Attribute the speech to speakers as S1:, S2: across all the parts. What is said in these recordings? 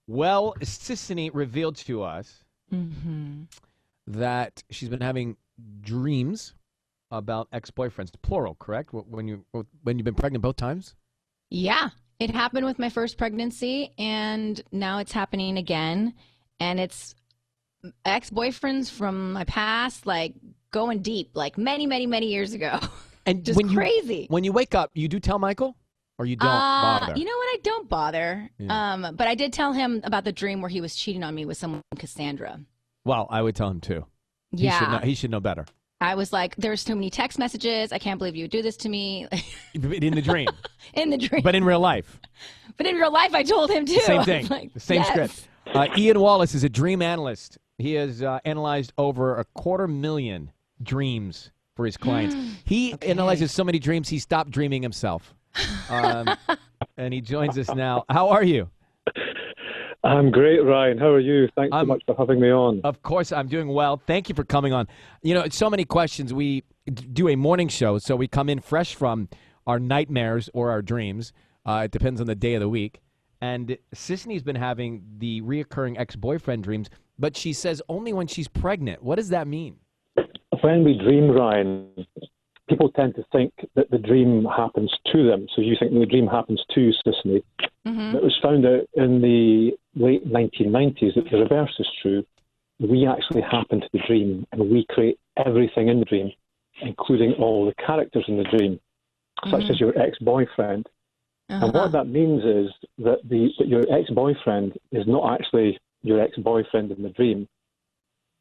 S1: Well, Sisanie revealed to us
S2: Mm-hmm.
S1: that she's been having dreams about ex-boyfriends, plural, correct? When you've been pregnant both times?
S2: Yeah, it happened with my first pregnancy, and now it's happening again. And it's ex-boyfriends from my past, like going deep, like many, many, many years ago.
S1: And
S2: Just crazy.
S1: when you wake up, you do tell Michael, or you don't bother?
S2: You know what? I don't bother.
S1: Yeah.
S2: But I did tell him about the dream where he was cheating on me with someone, Cassandra.
S1: Well, I would tell him too.
S2: Yeah.
S1: He should know better.
S2: I was like, there's too many text messages. I can't believe you would do this to me.
S1: In the dream.
S2: In the dream.
S1: But in real life.
S2: But in real life, I told him too.
S1: Same thing.
S2: Like,
S1: the same
S2: yes.
S1: script. Ian Wallace is a dream analyst. He has analyzed over 250,000 dreams for his clients. He analyzes so many dreams, he stopped dreaming himself. And he joins us now. How are you?
S3: I'm great, Ryan. How are you? Thanks so much for having me on.
S1: Of course, I'm doing well. Thank you for coming on. You know, so many questions. We do a morning show, so we come in fresh from our nightmares or our dreams. It depends on the day of the week. And Sisanie's been having the reoccurring ex-boyfriend dreams, but she says only when she's pregnant. What does that mean?
S3: When we dream, Ryan, people tend to think that the dream happens to them. So you think the dream happens to Sisanie.
S2: Mm-hmm.
S3: It was found out in the late 1990s that the reverse is true. We actually happen to the dream, and we create everything in the dream, including all the characters in the dream, such as your ex-boyfriend.
S2: Uh-huh.
S3: And what that means is that your ex-boyfriend is not actually your ex-boyfriend in the dream.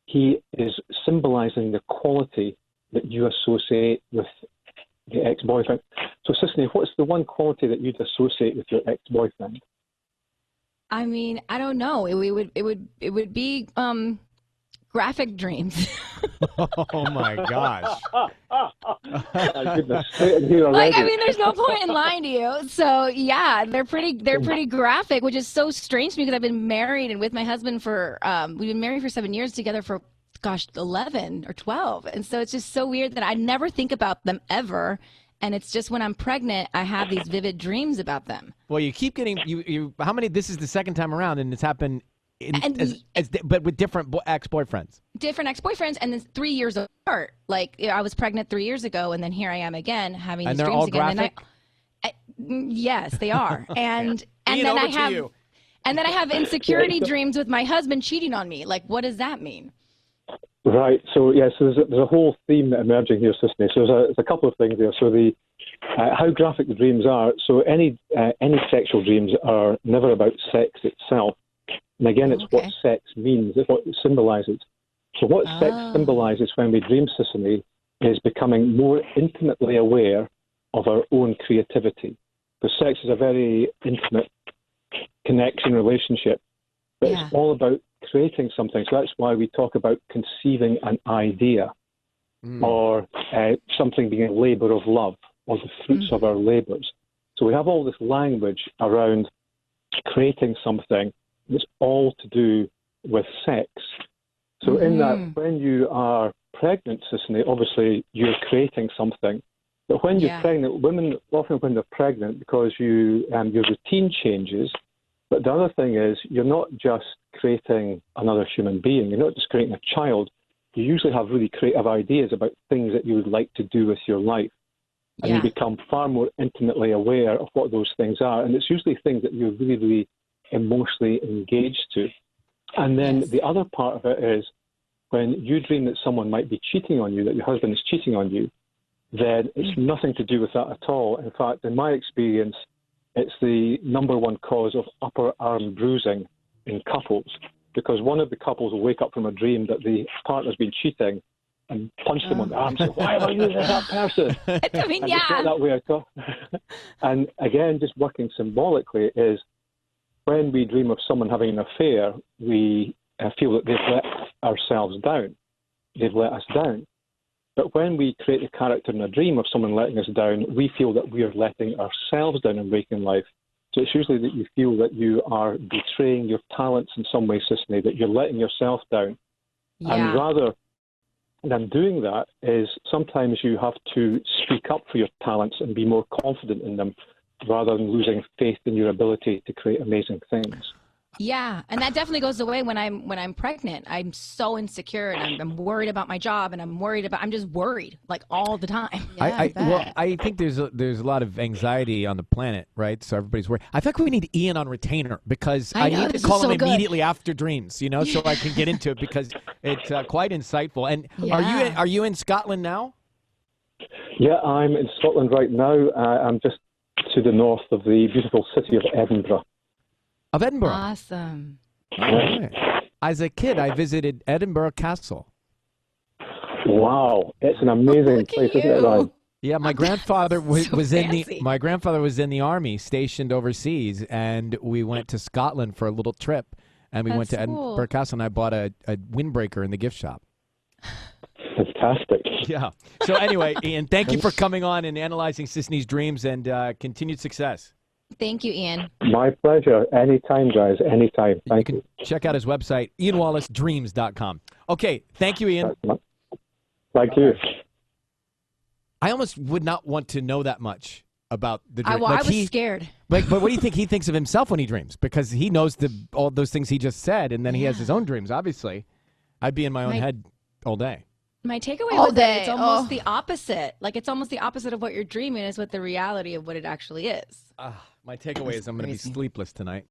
S3: He is symbolizing the quality that you associate with the ex-boyfriend. So, Sisanie, what's the one quality that you'd associate with your ex-boyfriend?
S2: I mean, I don't know. It would be graphic dreams.
S1: Oh my gosh!
S3: My goodness, straight in here already.
S2: Like, I mean, there's no point in lying to you. So yeah, they're pretty graphic, which is so strange to me because I've been married and with my husband for we've been married for 7 years together for 11 or 12, and so it's just so weird that I never think about them ever. And it's just when I'm pregnant, I have these vivid dreams about them.
S1: Well, you keep getting you. How many? This is the second time around, and it's happened. But with different ex-boyfriends.
S2: Different ex-boyfriends, and then 3 years apart. Like, I was pregnant 3 years ago, and then here I am again having these
S1: they're
S2: dreams
S1: all
S2: again.
S1: graphic?
S2: Yes, they are. And
S1: Ian,
S2: then I have insecurity dreams with my husband cheating on me. Like, what does that mean?
S3: Right. So so there's a whole theme emerging here, Sisanie. So there's a couple of things there. So how graphic the dreams are. So any sexual dreams are never about sex itself. And again, it's what sex means. It's what it symbolizes. So what sex symbolizes when we dream, Sisanie, is becoming more intimately aware of our own creativity. Because sex is a very intimate connection relationship. But it's all about creating something. So that's why we talk about conceiving an idea or something being a labor of love or the fruits of our labors. So we have all this language around creating something. It's all to do with sex. So in that, when you are pregnant, Sisanie, obviously you're creating something. But when you're pregnant, women often when they're pregnant, because your routine changes. But the other thing is, you're not just creating another human being. You're not just creating a child. You usually have really creative ideas about things that you would like to do with your life. And you become far more intimately aware of what those things are. And it's usually things that you're really, really emotionally engaged to. And then the other part of it is when you dream that someone might be cheating on you, that your husband is cheating on you, then it's nothing to do with that at all. In fact, in my experience, it's the number one cause of upper arm bruising in couples, because one of the couples will wake up from a dream that the partner's been cheating and punch them on the arm and say, why am I using that person?
S2: I mean,
S3: and it's not that way at all. And again, just working symbolically is when we dream of someone having an affair, we feel that they've let ourselves down. They've let us down. But when we create a character in a dream of someone letting us down, we feel that we are letting ourselves down in waking life. So it's usually that you feel that you are betraying your talents in some way, Sisanie, that you're letting yourself down. And rather than doing that is sometimes you have to speak up for your talents and be more confident in them rather than losing faith in your ability to create amazing things.
S2: Yeah, and that definitely goes away when I'm pregnant. I'm so insecure, and I'm worried about my job, and I'm just worried like all the time.
S4: Yeah, bet.
S1: I think there's a lot of anxiety on the planet, right? So everybody's worried. I think we need Ian on retainer because
S2: I
S1: I
S2: know,
S1: need to
S2: this
S1: call
S2: is
S1: him
S2: so good.
S1: immediately after dreams, so I can get into it because it's quite insightful. And
S2: Yeah.
S1: are you in Scotland now?
S3: Yeah, I'm in Scotland right now. I'm just to the north of the beautiful city of Edinburgh.
S1: Of Edinburgh.
S2: Awesome.
S1: All right. As a kid, I visited Edinburgh Castle.
S3: Wow, it's an amazing
S2: Look at
S3: place, isn't it,
S2: you.
S3: Ryan?
S1: Yeah, my grandfather was
S2: fancy.
S1: my grandfather was in the army, stationed overseas, and we went to Scotland for a little trip, and we went to
S2: That's
S1: Edinburgh
S2: cool.
S1: Castle, and I bought a windbreaker in the gift shop.
S3: Fantastic.
S1: Yeah. So anyway, Ian, thank you for coming on and analyzing Sisanie's dreams, and continued success.
S2: Thank you, Ian.
S3: My pleasure. Anytime, guys. Anytime. Thank
S1: You
S3: you.
S1: can check out his website, IanWallaceDreams.com. Okay, thank you, Ian.
S3: Thank you.
S1: I almost would not want to know that much about the dream.
S2: I was scared.
S1: But what do you think he thinks of himself when he dreams? Because he knows all those things he just said, and then he has his own dreams, obviously. I'd be in my own head all day.
S2: My takeaway
S4: All
S2: was that it's
S4: day.
S2: almost
S4: Oh.
S2: the opposite. Like it's almost the opposite of what you're dreaming is what the reality of what it actually is.
S1: My takeaway is I'm going to be
S4: crazy.
S1: sleepless tonight.